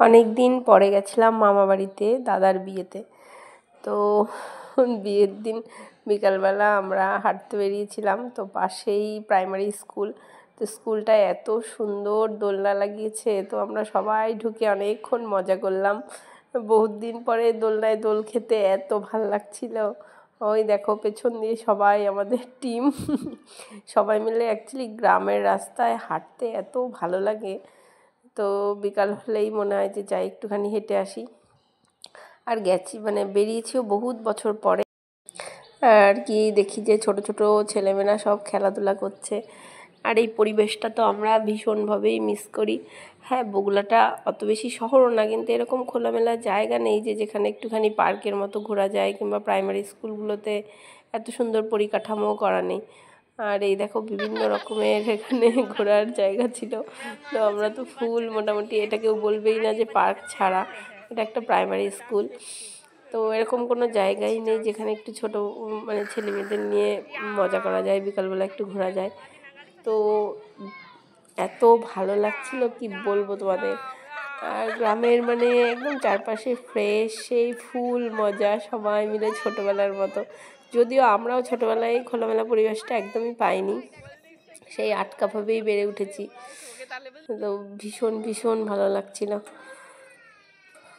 অনেক দিন পরে গেছিলাম মামা বাড়িতে দাদার বিয়েতে। তো বিয়ের দিন বিকালবেলা আমরা হাঁটতে বেরিয়েছিলাম, তো পাশেই প্রাইমারি স্কুল। তো স্কুলটায় এত সুন্দর দোলনা লাগিয়েছে, তো আমরা সবাই ঢুকে অনেকক্ষণ মজা করলাম। বহুত দিন পরে দোলনায় দোল খেতে এত ভাল লাগছিল। ওই দেখো পেছন দিয়ে সবাই আমাদের টিম সবাই মিলে। অ্যাকচুয়ালি গ্রামের রাস্তায় হাঁটতে এত ভালো লাগে, তো বিকাল হলেই মনে হয় যে যাই একটুখানি হেঁটে আসি। আর গেছি মানে বেরিয়েছিও বহুত বছর পরে। আর কি দেখি যে ছোট ছোট ছেলেমেয়েরা সব খেলাধুলা করছে, আর এই পরিবেশটা তো আমরা ভীষণভাবেই মিস করি। হ্যাঁ, বগুড়াটা অত বেশি শহরও না, কিন্তু এরকম খোলামেলা জায়গা নেই যে যেখানে একটুখানি পার্কের মতো ঘোরা যায়, কিংবা প্রাইমারি স্কুলগুলোতে এত সুন্দর পরিকাঠামো করা নেই। আর এই দেখো বিভিন্ন রকমের এখানে ঘোরার জায়গা ছিল। তো আমরা তো ফুল মোটামুটি, এটা কেউ বলবেই না যে পার্ক ছাড়া, এটা একটা প্রাইমারি স্কুল। তো এরকম কোনো জায়গাই নেই যেখানে একটু ছোট মানে ছেলে মেয়েদের নিয়ে মজা করা যায়, বিকালবেলা একটু ঘোরা যায়। তো এত ভালো লাগছিল কি বলবো তোমাদের। আর গ্রামের মানে একদম চারপাশে ফ্রেশ সেই ফুল মজা, সবাই মিলে ছোটোবেলার মতো। যদিও আমরাও ছোটোবেলায় খোলামেলা পরিবেশটা একদমই পাইনি, সেই আটকাভাবেই বেড়ে উঠেছি। তো ভীষণ ভীষণ ভালো লাগছিল।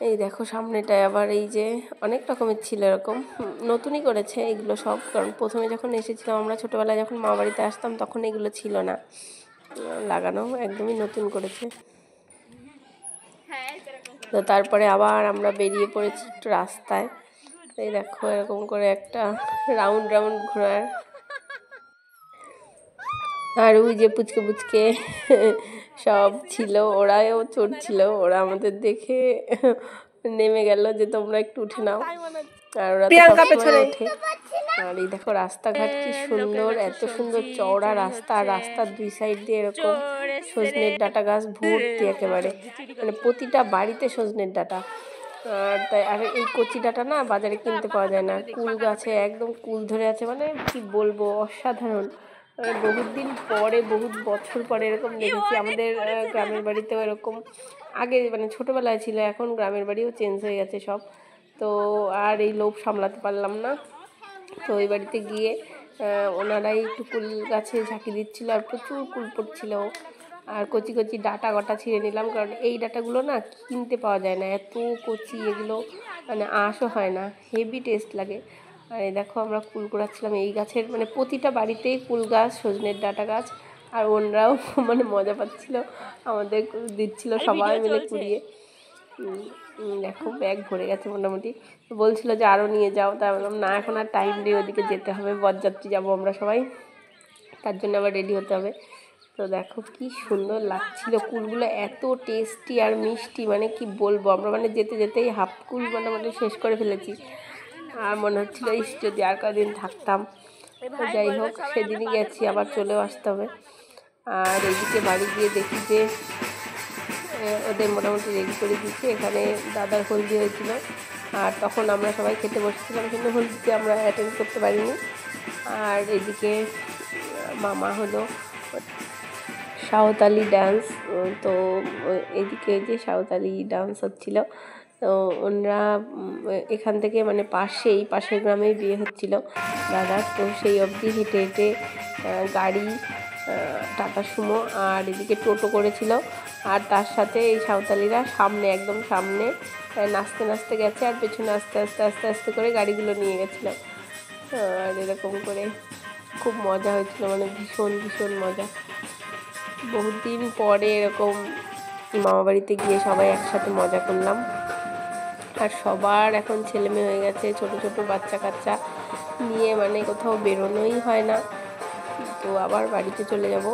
এই দেখো সামনেটায় আবার এই যে অনেক রকমের ছিল, এরকম নতুনই করেছে এগুলো সব। কারণ প্রথমে যখন এসেছিলাম আমরা ছোটোবেলায়, যখন মা বাড়িতে আসতাম, তখন এগুলো ছিল না লাগানো, একদমই নতুন করেছে। তো তারপরে আবার আমরা বেরিয়ে পড়েছি একটু রাস্তায়। এই দেখো এরকম করে একটা রাউন্ড রাউন্ড ঘোরার। আর ওই যে পুচকে পুচকে সব ছিল, ওরাও চড়ছিল। ওরা আমাদের দেখে নেমে গেল যে তোমরা একটু উঠে নাও, আর ওরা তো সবসময় ওঠে। আর এই দেখো রাস্তাঘাট কি সুন্দর, এত সুন্দর চওড়া রাস্তা, আর রাস্তার দুই সাইড দিয়ে এরকম সজনের ডাঁটা গাছ ভর্তি একেবারে, মানে প্রতিটা বাড়িতে সজনের ডাঁটা। আর তাই, আর এই কচি ডাঁটা না বাজারে কিনতে পাওয়া যায় না, কুল গাছে একদম কুল ধরে আছে, মানে কি বলবো, অসাধারণ। বহুত দিন পরে, বহুত বছর পরে এরকম দেখেছি। আমাদের গ্রামের বাড়িতেও এরকম আগে মানে ছোটোবেলায় ছিল, এখন গ্রামের বাড়িও চেঞ্জ হয়ে গেছে সব। তো আর এই লোভ সামলাতে পারলাম না, তো ওই বাড়িতে গিয়ে ওনারাই একটু কুল গাছে ঝাঁকি দিচ্ছিল, আর প্রচুর কুল পড়ছিল। আর কচি কচি ডাঁটা গোটা ছিঁড়ে নিলাম, কারণ এই ডাঁটাগুলো না কিনতে পাওয়া যায় না, এত কচি এগুলো, মানে আঁশও হয় না, হেভি টেস্ট লাগে। আর এই দেখো আমরা কুল কুড়াচ্ছিলাম এই গাছের, মানে প্রতিটা বাড়িতেই কুল গাছ, সজনের ডাঁটা গাছ। আর ওনরাও মানে মজা পাচ্ছিল, আমাদের দিচ্ছিল সবাই মিলে কুড়িয়ে। দেখো ব্যাগ ভরে গেছে মোটামুটি। বলছিল যে আরও নিয়ে যাও, তাই বললাম না, এখন আর টাইম নেই, ওদিকে যেতে হবে, বরযাত্রী যাবো আমরা সবাই, তার জন্য আবার রেডি হতে হবে। তো দেখো কি সুন্দর লাগছিল, কুলগুলো এত টেস্টি আর মিষ্টি, মানে কি বলবো। আমরা মানে যেতে যেতেই হাফ কুল মোটামুটি শেষ করে ফেলেছি, আর মনে হচ্ছিল যদি আর কদিন থাকতাম। তো যাই হোক, সেদিনই গেছি, আবার চলেও আসতে হবে। আর এইদিকে বাড়ি গিয়ে দেখি যে ওদের মোটামুটি রেডি করে দিচ্ছে। এখানে দাদার হলদি হয়েছিল, আর তখন আমরা সবাই খেতে বসেছিলাম, কিন্তু হলদিতে আমরা অ্যাটেন্ড করতে পারিনি। আর এদিকে মামা হলো সাঁওতালি ডান্স, তো এদিকে যে সাঁওতালি ডান্স হচ্ছিল। তো ওনারা এখান থেকে মানে পাশের গ্রামেই বিয়ে হচ্ছিল দাদার, তো সেই অবধি হেঁটে হেঁটে গাড়ি, টাটা সুমো, আর এদিকে টোটো করেছিল। আর তার সাথে এই সাঁওতালিরা সামনে, একদম সামনে নাচতে নাচতে গেছে, আর পেছনে আস্তে আস্তে আস্তে আস্তে করে গাড়িগুলো নিয়ে গেছিলো। আর এরকম করে খুব মজা হয়েছিল, মানে ভীষণ ভীষণ মজা। বহুত দিন পরে এরকম মামাবাড়িতে গিয়ে সবাই একসাথে মজা করলাম। আর সবার এখন ছেলে মেয়ে হয়ে গেছে, ছোট ছোট বাচ্চা কাচ্চা নিয়ে মানে কোথাও বেরোনোই হয় না। তো আবার বাড়িতে চলে যাব।